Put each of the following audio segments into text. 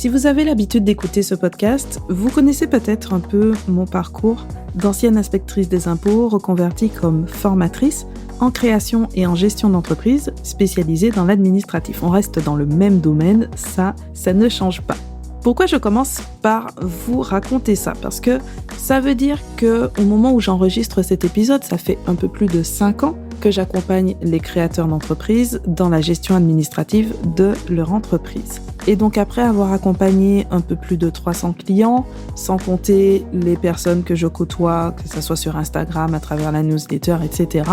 Si vous avez l'habitude d'écouter ce podcast, vous connaissez peut-être un peu mon parcours d'ancienne inspectrice des impôts reconvertie comme formatrice en création et en gestion d'entreprise spécialisée dans l'administratif. On reste dans le même domaine, ça ne change pas. Pourquoi je commence par vous raconter ça ? Parce que ça veut dire qu'au moment où j'enregistre cet épisode, ça fait un peu plus de 5 ans que j'accompagne les créateurs d'entreprises dans la gestion administrative de leur entreprise. Et donc après avoir accompagné un peu plus de 300 clients, sans compter les personnes que je côtoie, que ce soit sur Instagram, à travers la newsletter, etc.,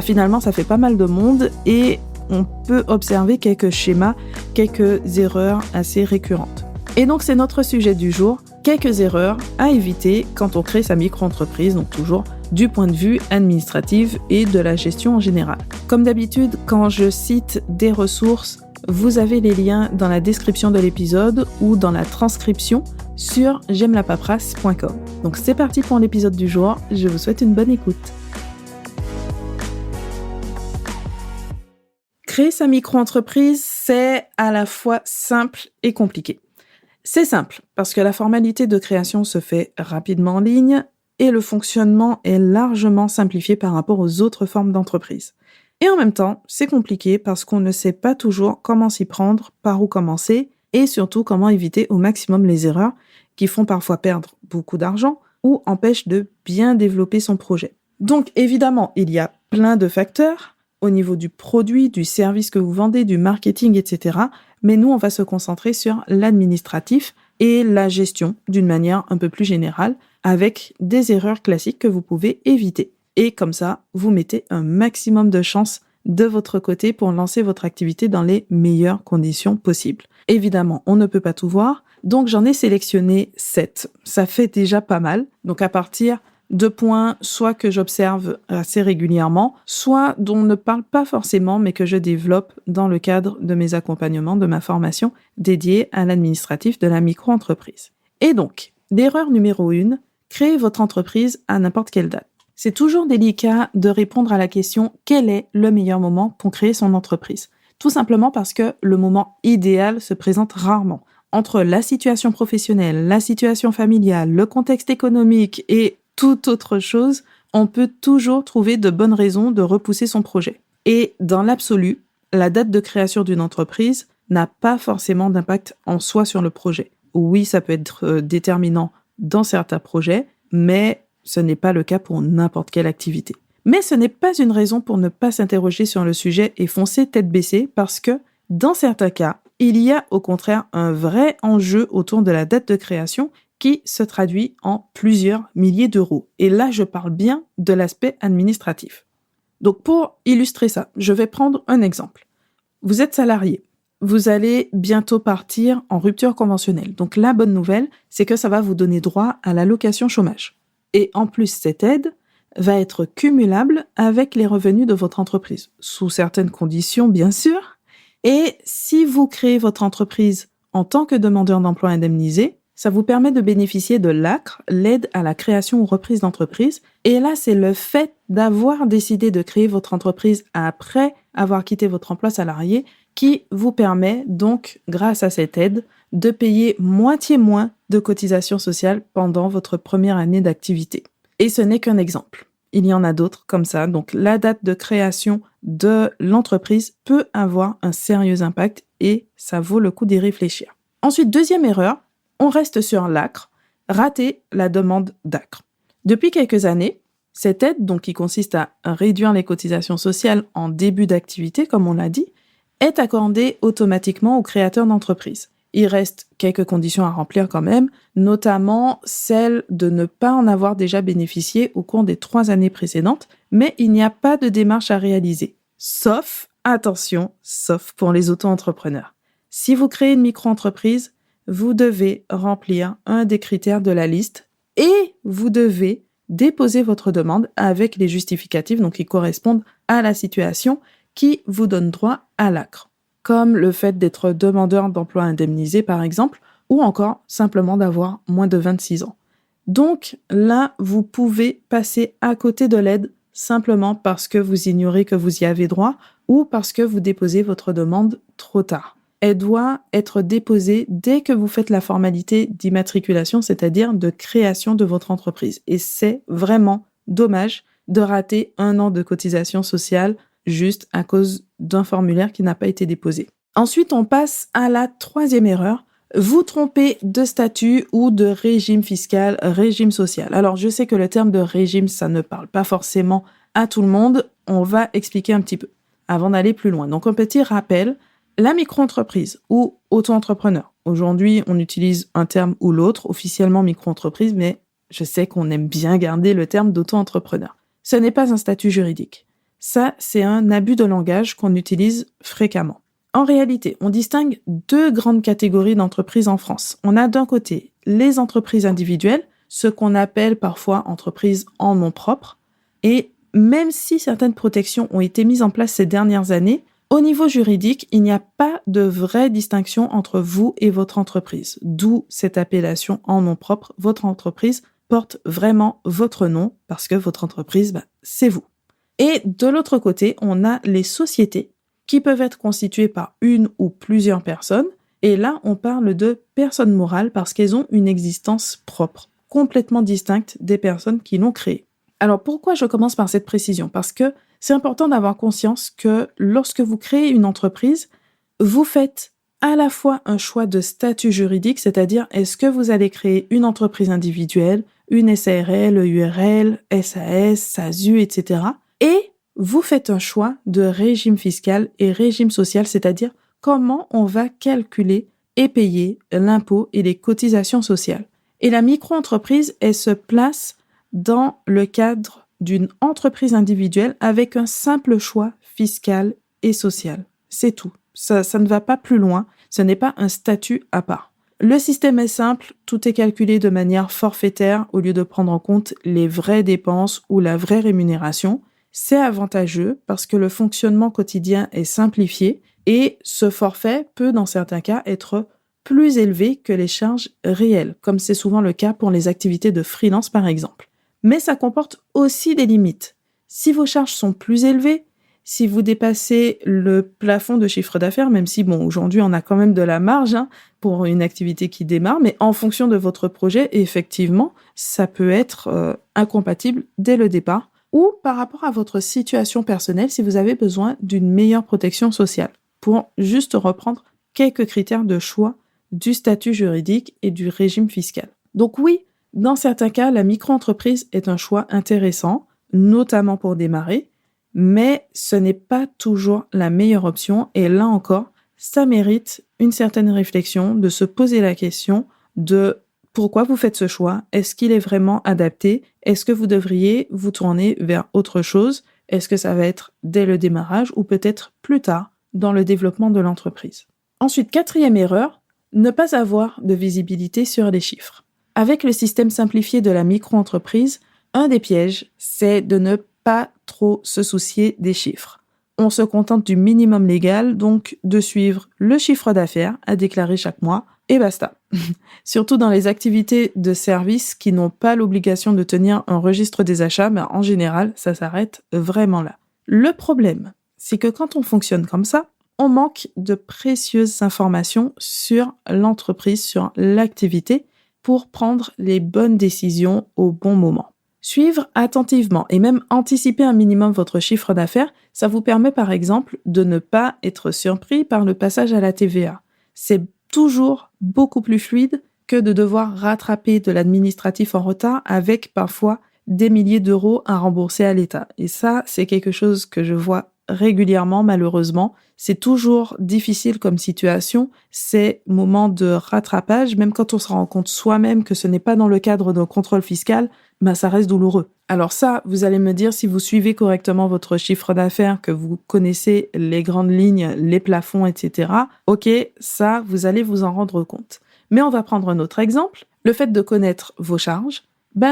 finalement ça fait pas mal de monde et on peut observer quelques schémas, quelques erreurs assez récurrentes. Et donc c'est notre sujet du jour, quelques erreurs à éviter quand on crée sa micro-entreprise, donc toujours du point de vue administratif et de la gestion en général. Comme d'habitude, quand je cite des ressources, vous avez les liens dans la description de l'épisode ou dans la transcription sur j'aimelapaperasse.com. Donc c'est parti pour l'épisode du jour, je vous souhaite une bonne écoute. Créer sa micro-entreprise, c'est à la fois simple et compliqué. C'est simple parce que la formalité de création se fait rapidement en ligne et le fonctionnement est largement simplifié par rapport aux autres formes d'entreprise. Et en même temps, c'est compliqué parce qu'on ne sait pas toujours comment s'y prendre, par où commencer et surtout comment éviter au maximum les erreurs qui font parfois perdre beaucoup d'argent ou empêchent de bien développer son projet. Donc évidemment, il y a plein de facteurs au niveau du produit, du service que vous vendez, du marketing, etc. Mais nous, on va se concentrer sur l'administratif et la gestion d'une manière un peu plus générale avec des erreurs classiques que vous pouvez éviter. Et comme ça, vous mettez un maximum de chances de votre côté pour lancer votre activité dans les meilleures conditions possibles. Évidemment, on ne peut pas tout voir, donc j'en ai sélectionné 7. Ça fait déjà pas mal. Donc à partir de points, soit que j'observe assez régulièrement, soit dont on ne parle pas forcément, mais que je développe dans le cadre de mes accompagnements, de ma formation dédiée à l'administratif de la micro-entreprise. Et donc, l'erreur numéro 1, créez votre entreprise à n'importe quelle date. C'est toujours délicat de répondre à la question « Quel est le meilleur moment pour créer son entreprise ?» Tout simplement parce que le moment idéal se présente rarement. Entre la situation professionnelle, la situation familiale, le contexte économique et toute autre chose, on peut toujours trouver de bonnes raisons de repousser son projet. Et dans l'absolu, la date de création d'une entreprise n'a pas forcément d'impact en soi sur le projet. Oui, ça peut être déterminant dans certains projets, mais ce n'est pas le cas pour n'importe quelle activité. Mais ce n'est pas une raison pour ne pas s'interroger sur le sujet et foncer tête baissée parce que, dans certains cas, il y a au contraire un vrai enjeu autour de la date de création qui se traduit en plusieurs milliers d'euros. Et là, je parle bien de l'aspect administratif. Donc, pour illustrer ça, je vais prendre un exemple. Vous êtes salarié. Vous allez bientôt partir en rupture conventionnelle. Donc, la bonne nouvelle, c'est que ça va vous donner droit à l'allocation chômage. Et en plus, cette aide va être cumulable avec les revenus de votre entreprise, sous certaines conditions, bien sûr. Et si vous créez votre entreprise en tant que demandeur d'emploi indemnisé, ça vous permet de bénéficier de l'ACRE, l'aide à la création ou reprise d'entreprise. Et là, c'est le fait d'avoir décidé de créer votre entreprise après avoir quitté votre emploi salarié qui vous permet donc, grâce à cette aide, de payer moitié moins de cotisations sociales pendant votre première année d'activité. Et ce n'est qu'un exemple. Il y en a d'autres comme ça. Donc, la date de création de l'entreprise peut avoir un sérieux impact et ça vaut le coup d'y réfléchir. Ensuite, deuxième erreur, on reste sur l'ACRE, rater la demande d'ACRE. Depuis quelques années, cette aide, donc qui consiste à réduire les cotisations sociales en début d'activité, comme on l'a dit, est accordée automatiquement aux créateurs d'entreprise. Il reste quelques conditions à remplir quand même, notamment celle de ne pas en avoir déjà bénéficié au cours des 3 années précédentes, mais il n'y a pas de démarche à réaliser. Sauf, attention, sauf pour les auto-entrepreneurs. Si vous créez une micro-entreprise, vous devez remplir un des critères de la liste et vous devez déposer votre demande avec les justificatifs donc qui correspondent à la situation qui vous donne droit à l'ACRE, comme le fait d'être demandeur d'emploi indemnisé par exemple, ou encore simplement d'avoir moins de 26 ans. Donc là, vous pouvez passer à côté de l'aide simplement parce que vous ignorez que vous y avez droit ou parce que vous déposez votre demande trop tard. elle doit être déposée dès que vous faites la formalité d'immatriculation, c'est-à-dire de création de votre entreprise. Et c'est vraiment dommage de rater 1 an de cotisation sociale juste à cause d'un formulaire qui n'a pas été déposé. Ensuite, on passe à la 3e erreur. Vous trompez de statut ou de régime fiscal, régime social. Alors, je sais que le terme de régime, ça ne parle pas forcément à tout le monde. On va expliquer un petit peu avant d'aller plus loin. Donc, un petit rappel, la micro-entreprise ou auto-entrepreneur. Aujourd'hui, on utilise un terme ou l'autre, officiellement micro-entreprise, mais je sais qu'on aime bien garder le terme d'auto-entrepreneur. Ce n'est pas un statut juridique. Ça, c'est un abus de langage qu'on utilise fréquemment. En réalité, on distingue 2 grandes catégories d'entreprises en France. On a d'un côté les entreprises individuelles, ce qu'on appelle parfois entreprises en nom propre. Et même si certaines protections ont été mises en place ces dernières années, au niveau juridique, il n'y a pas de vraie distinction entre vous et votre entreprise. D'où cette appellation en nom propre. Votre entreprise porte vraiment votre nom parce que votre entreprise, c'est vous. Et de l'autre côté, on a les sociétés qui peuvent être constituées par une ou plusieurs personnes. Et là, on parle de personnes morales parce qu'elles ont une existence propre, complètement distincte des personnes qui l'ont créée. Alors, pourquoi je commence par cette précision? Parce que c'est important d'avoir conscience que lorsque vous créez une entreprise, vous faites à la fois un choix de statut juridique, c'est-à-dire est-ce que vous allez créer une entreprise individuelle, une SARL, URL, SAS, SASU, etc. Et vous faites un choix de régime fiscal et régime social, c'est-à-dire comment on va calculer et payer l'impôt et les cotisations sociales. Et la micro-entreprise, elle se place dans le cadre d'une entreprise individuelle avec un simple choix fiscal et social. C'est tout. Ça ne va pas plus loin. Ce n'est pas un statut à part. Le système est simple, tout est calculé de manière forfaitaire au lieu de prendre en compte les vraies dépenses ou la vraie rémunération. C'est avantageux parce que le fonctionnement quotidien est simplifié et ce forfait peut dans certains cas être plus élevé que les charges réelles, comme c'est souvent le cas pour les activités de freelance par exemple. Mais ça comporte aussi des limites. Si vos charges sont plus élevées, si vous dépassez le plafond de chiffre d'affaires, même si, aujourd'hui, on a quand même de la marge pour une activité qui démarre, mais en fonction de votre projet, effectivement, ça peut être incompatible dès le départ, ou par rapport à votre situation personnelle, si vous avez besoin d'une meilleure protection sociale, pour juste reprendre quelques critères de choix du statut juridique et du régime fiscal. Donc oui, dans certains cas, la micro-entreprise est un choix intéressant, notamment pour démarrer, mais ce n'est pas toujours la meilleure option et là encore, ça mérite une certaine réflexion de se poser la question de pourquoi vous faites ce choix, est-ce qu'il est vraiment adapté, est-ce que vous devriez vous tourner vers autre chose, est-ce que ça va être dès le démarrage ou peut-être plus tard dans le développement de l'entreprise. Ensuite, 4e erreur, ne pas avoir de visibilité sur les chiffres. Avec le système simplifié de la micro-entreprise, un des pièges, c'est de ne pas trop se soucier des chiffres. On se contente du minimum légal, donc de suivre le chiffre d'affaires à déclarer chaque mois, et basta. Surtout dans les activités de service qui n'ont pas l'obligation de tenir un registre des achats, mais en général, ça s'arrête vraiment là. Le problème, c'est que quand on fonctionne comme ça, on manque de précieuses informations sur l'entreprise, sur l'activité, pour prendre les bonnes décisions au bon moment. Suivre attentivement et même anticiper un minimum votre chiffre d'affaires, ça vous permet par exemple de ne pas être surpris par le passage à la TVA. C'est toujours beaucoup plus fluide que de devoir rattraper de l'administratif en retard avec parfois des milliers d'euros à rembourser à l'État. Et ça, c'est quelque chose que je vois régulièrement, malheureusement. C'est toujours difficile comme situation, ces moments de rattrapage, même quand on se rend compte soi-même que ce n'est pas dans le cadre d'un contrôle fiscal, ça reste douloureux. Alors ça, vous allez me dire, si vous suivez correctement votre chiffre d'affaires, que vous connaissez les grandes lignes, les plafonds, etc., ok, ça, vous allez vous en rendre compte. Mais on va prendre un autre exemple. Le fait de connaître vos charges,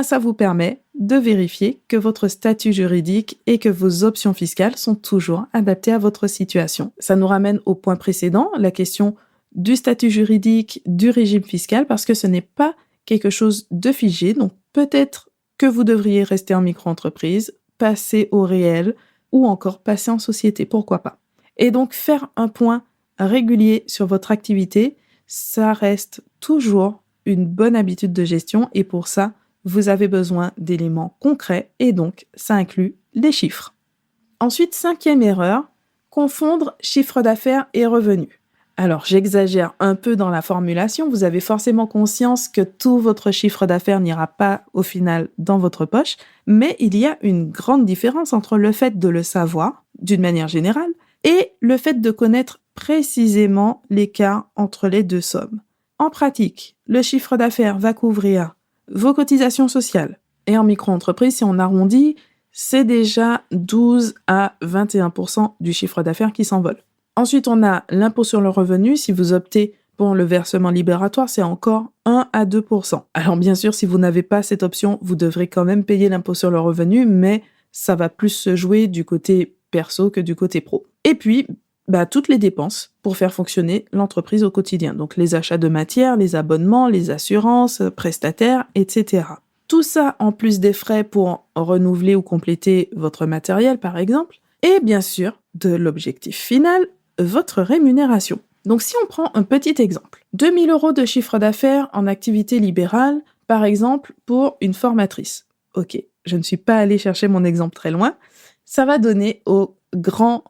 ça vous permet de vérifier que votre statut juridique et que vos options fiscales sont toujours adaptées à votre situation. Ça nous ramène au point précédent, la question du statut juridique, du régime fiscal, parce que ce n'est pas quelque chose de figé. Donc peut-être que vous devriez rester en micro-entreprise, passer au réel ou encore passer en société, pourquoi pas. Et donc faire un point régulier sur votre activité, ça reste toujours une bonne habitude de gestion et pour ça, vous avez besoin d'éléments concrets et donc ça inclut les chiffres. Ensuite, 5e erreur, confondre chiffre d'affaires et revenus. Alors, j'exagère un peu dans la formulation, vous avez forcément conscience que tout votre chiffre d'affaires n'ira pas au final dans votre poche, mais il y a une grande différence entre le fait de le savoir, d'une manière générale, et le fait de connaître précisément l'écart entre les deux sommes. En pratique, le chiffre d'affaires va couvrir vos cotisations sociales. Et en micro-entreprise, si on arrondit, c'est déjà 12 à 21% du chiffre d'affaires qui s'envole. Ensuite, on a l'impôt sur le revenu. Si vous optez pour le versement libératoire, c'est encore 1 à 2%. Alors bien sûr, si vous n'avez pas cette option, vous devrez quand même payer l'impôt sur le revenu, mais ça va plus se jouer du côté perso que du côté pro. Et puis, toutes les dépenses pour faire fonctionner l'entreprise au quotidien. Donc les achats de matière, les abonnements, les assurances, prestataires, etc. Tout ça en plus des frais pour renouveler ou compléter votre matériel, par exemple. Et bien sûr, de l'objectif final, votre rémunération. Donc si on prend un petit exemple, 2000 € de chiffre d'affaires en activité libérale, par exemple pour une formatrice. Ok, je ne suis pas allée chercher mon exemple très loin. Ça va donner au grand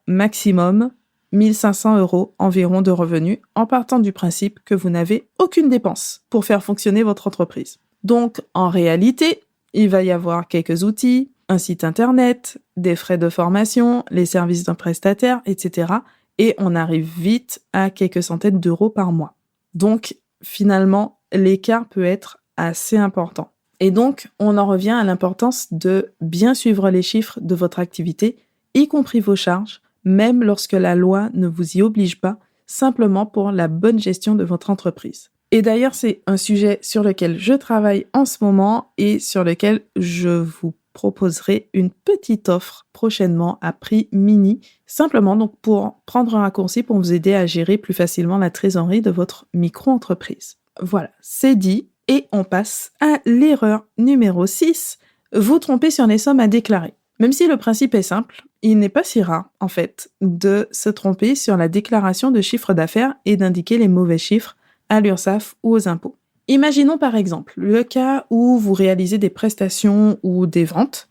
maximum 1500 € environ de revenus en partant du principe que vous n'avez aucune dépense pour faire fonctionner votre entreprise. Donc en réalité, il va y avoir quelques outils, un site internet, des frais de formation, les services d'un prestataire, etc. Et on arrive vite à quelques centaines d'euros par mois. Donc, finalement, l'écart peut être assez important. Et donc, on en revient à l'importance de bien suivre les chiffres de votre activité, y compris vos charges, même lorsque la loi ne vous y oblige pas, simplement pour la bonne gestion de votre entreprise. Et d'ailleurs, c'est un sujet sur lequel je travaille en ce moment et sur lequel je vous proposerai une petite offre prochainement à prix mini, simplement donc pour prendre un raccourci pour vous aider à gérer plus facilement la trésorerie de votre micro-entreprise. Voilà, c'est dit et on passe à l'erreur numéro 6, vous tromper sur les sommes à déclarer. Même si le principe est simple, il n'est pas si rare, en fait, de se tromper sur la déclaration de chiffre d'affaires et d'indiquer les mauvais chiffres à l'URSSAF ou aux impôts. Imaginons par exemple le cas où vous réalisez des prestations ou des ventes,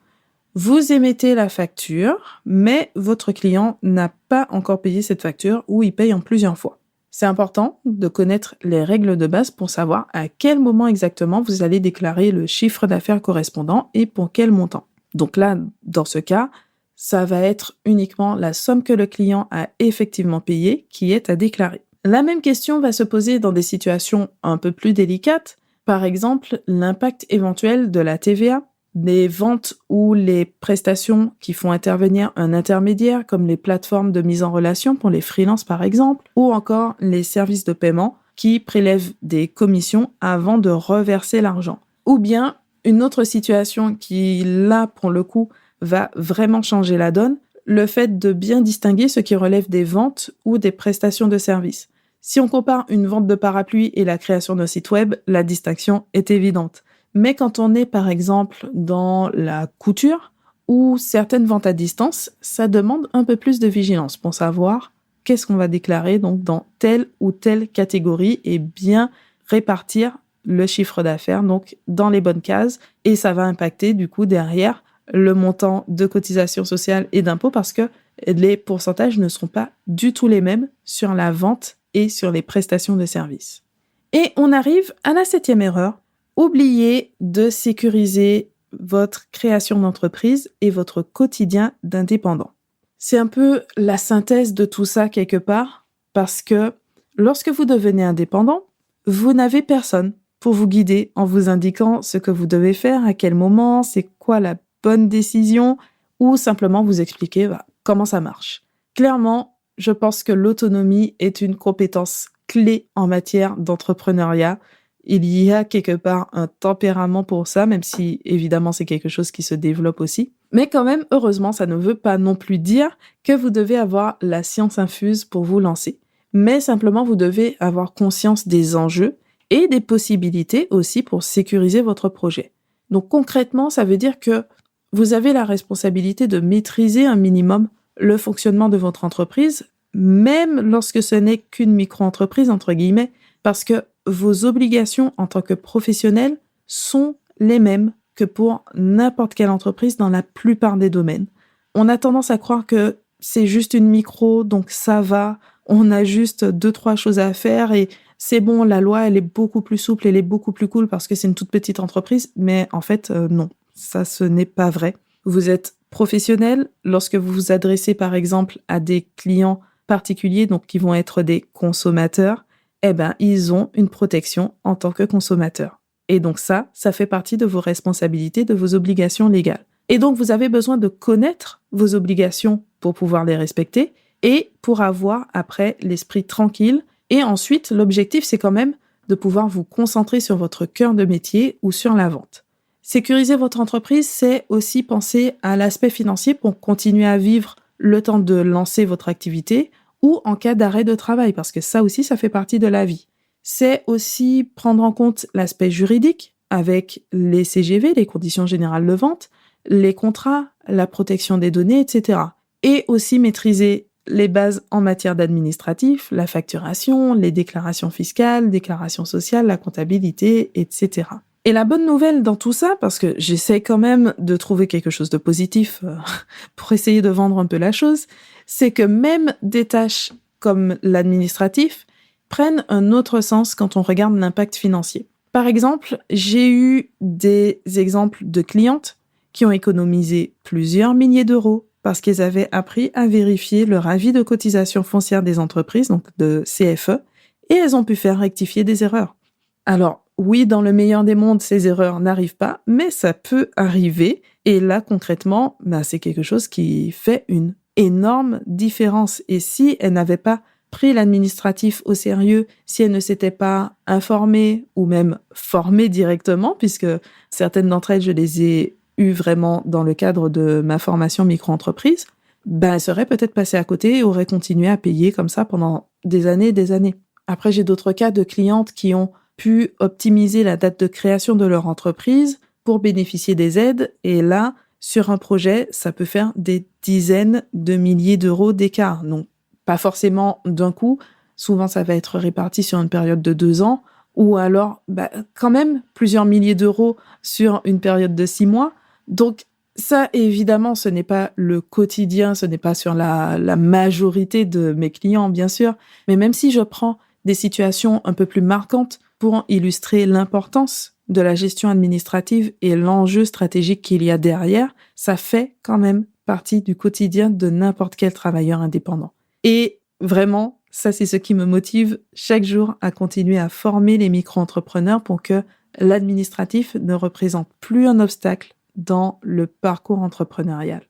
vous émettez la facture, mais votre client n'a pas encore payé cette facture ou il paye en plusieurs fois. C'est important de connaître les règles de base pour savoir à quel moment exactement vous allez déclarer le chiffre d'affaires correspondant et pour quel montant. Donc là, dans ce cas, ça va être uniquement la somme que le client a effectivement payée qui est à déclarer. La même question va se poser dans des situations un peu plus délicates, par exemple l'impact éventuel de la TVA, des ventes ou les prestations qui font intervenir un intermédiaire comme les plateformes de mise en relation pour les freelances par exemple, ou encore les services de paiement qui prélèvent des commissions avant de reverser l'argent. Ou bien une autre situation qui, là, pour le coup, va vraiment changer la donne, le fait de bien distinguer ce qui relève des ventes ou des prestations de services. Si on compare une vente de parapluie et la création d'un site web, la distinction est évidente. Mais quand on est par exemple dans la couture ou certaines ventes à distance, ça demande un peu plus de vigilance pour savoir qu'est-ce qu'on va déclarer donc dans telle ou telle catégorie et bien répartir le chiffre d'affaires donc dans les bonnes cases et ça va impacter du coup derrière le montant de cotisation sociale et d'impôts parce que les pourcentages ne seront pas du tout les mêmes sur la vente et sur les prestations de services. Et on arrive à la 7e erreur. Oubliez de sécuriser votre création d'entreprise et votre quotidien d'indépendant. C'est un peu la synthèse de tout ça quelque part parce que lorsque vous devenez indépendant, vous n'avez personne pour vous guider en vous indiquant ce que vous devez faire, à quel moment, c'est quoi la bonne décision ou simplement vous expliquer comment ça marche. Clairement, je pense que l'autonomie est une compétence clé en matière d'entrepreneuriat. Il y a quelque part un tempérament pour ça, même si évidemment c'est quelque chose qui se développe aussi. Mais quand même, heureusement, ça ne veut pas non plus dire que vous devez avoir la science infuse pour vous lancer. Mais simplement, vous devez avoir conscience des enjeux et des possibilités aussi pour sécuriser votre projet. Donc concrètement, ça veut dire que vous avez la responsabilité de maîtriser un minimum le fonctionnement de votre entreprise, même lorsque ce n'est qu'une micro-entreprise, entre guillemets, parce que vos obligations en tant que professionnel sont les mêmes que pour n'importe quelle entreprise dans la plupart des domaines. On a tendance à croire que c'est juste une micro, donc ça va, on a juste 2-3 choses à faire et c'est bon, la loi, elle est beaucoup plus souple, elle est beaucoup plus cool parce que c'est une toute petite entreprise, mais en fait, non, ça, ce n'est pas vrai. Vous êtes professionnel lorsque vous vous adressez, par exemple, à des clients particuliers, donc qui vont être des consommateurs, ils ont une protection en tant que consommateurs. Et donc ça fait partie de vos responsabilités, de vos obligations légales. Et donc, vous avez besoin de connaître vos obligations pour pouvoir les respecter et pour avoir, après, l'esprit tranquille. Et ensuite, l'objectif, c'est quand même de pouvoir vous concentrer sur votre cœur de métier ou sur la vente. Sécuriser votre entreprise, c'est aussi penser à l'aspect financier pour continuer à vivre le temps de lancer votre activité ou en cas d'arrêt de travail, parce que ça aussi, ça fait partie de la vie. C'est aussi prendre en compte l'aspect juridique avec les CGV, les conditions générales de vente, les contrats, la protection des données, etc. Et aussi maîtriser les bases en matière d'administratif, la facturation, les déclarations fiscales, déclarations sociales, la comptabilité, etc. Et la bonne nouvelle dans tout ça, parce que j'essaie quand même de trouver quelque chose de positif pour essayer de vendre un peu la chose, c'est que même des tâches comme l'administratif prennent un autre sens quand on regarde l'impact financier. Par exemple, j'ai eu des exemples de clientes qui ont économisé plusieurs milliers d'euros parce qu'elles avaient appris à vérifier leur avis de cotisation foncière des entreprises, donc de CFE, et elles ont pu faire rectifier des erreurs. Alors, oui, dans le meilleur des mondes, ces erreurs n'arrivent pas, mais ça peut arriver. Et là, concrètement, c'est quelque chose qui fait une énorme différence. Et si elles n'avaient pas pris l'administratif au sérieux, si elles ne s'étaient pas informées ou même formées directement, puisque certaines d'entre elles, je les ai eues vraiment dans le cadre de ma formation micro-entreprise, elles seraient peut-être passées à côté et auraient continué à payer comme ça pendant des années et des années. Après, j'ai d'autres cas de clientes qui ont pu optimiser la date de création de leur entreprise pour bénéficier des aides. Et là, sur un projet, ça peut faire des dizaines de milliers d'euros d'écart. Donc, pas forcément d'un coup. Souvent, ça va être réparti sur une période de 2 ans ou alors, quand même, plusieurs milliers d'euros sur une période de 6 mois. Donc, ça, évidemment, ce n'est pas le quotidien, ce n'est pas sur la majorité de mes clients, bien sûr. Mais même si je prends des situations un peu plus marquantes pour illustrer l'importance de la gestion administrative et l'enjeu stratégique qu'il y a derrière, ça fait quand même partie du quotidien de n'importe quel travailleur indépendant. Et vraiment, ça c'est ce qui me motive chaque jour à continuer à former les micro-entrepreneurs pour que l'administratif ne représente plus un obstacle dans le parcours entrepreneurial.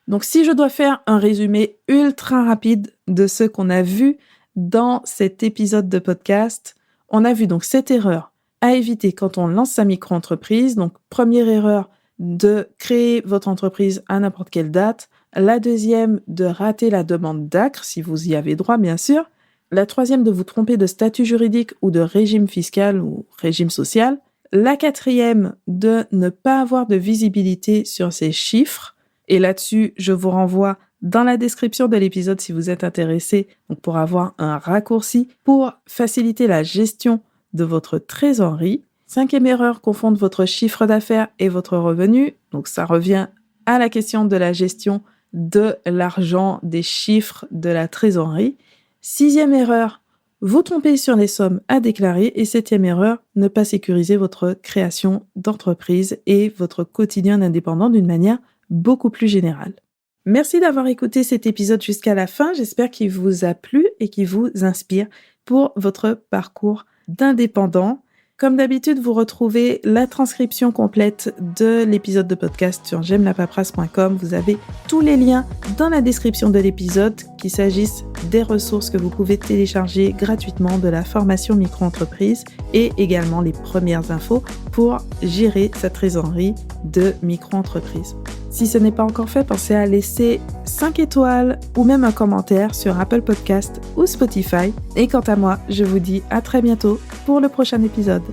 Donc si je dois faire un résumé ultra rapide de ce qu'on a vu dans cet épisode de podcast, on a vu donc cette erreur à éviter quand on lance sa micro-entreprise. Donc, première erreur, de créer votre entreprise à n'importe quelle date. La deuxième, de rater la demande d'ACRE, si vous y avez droit, bien sûr. La troisième, de vous tromper de statut juridique ou de régime fiscal ou régime social. La quatrième, de ne pas avoir de visibilité sur ces chiffres. Et là-dessus, je vous renvoie dans la description de l'épisode si vous êtes intéressé, donc pour avoir un raccourci pour faciliter la gestion de votre trésorerie. 5e erreur, confondre votre chiffre d'affaires et votre revenu. Donc ça revient à la question de la gestion de l'argent, des chiffres, de la trésorerie. 6e erreur, vous tromper sur les sommes à déclarer. Et 7e erreur, ne pas sécuriser votre création d'entreprise et votre quotidien d'indépendant d'une manière beaucoup plus générale. Merci d'avoir écouté cet épisode jusqu'à la fin. J'espère qu'il vous a plu et qu'il vous inspire pour votre parcours d'indépendant. Comme d'habitude, vous retrouvez la transcription complète de l'épisode de podcast sur j'aimelapaperasse.com. Vous avez tous les liens dans la description de l'épisode, qu'il s'agisse des ressources que vous pouvez télécharger gratuitement de la formation micro-entreprise et également les premières infos pour gérer sa trésorerie de micro-entreprise. Si ce n'est pas encore fait, pensez à laisser 5 étoiles ou même un commentaire sur Apple Podcast ou Spotify. Et quant à moi, je vous dis à très bientôt pour le prochain épisode.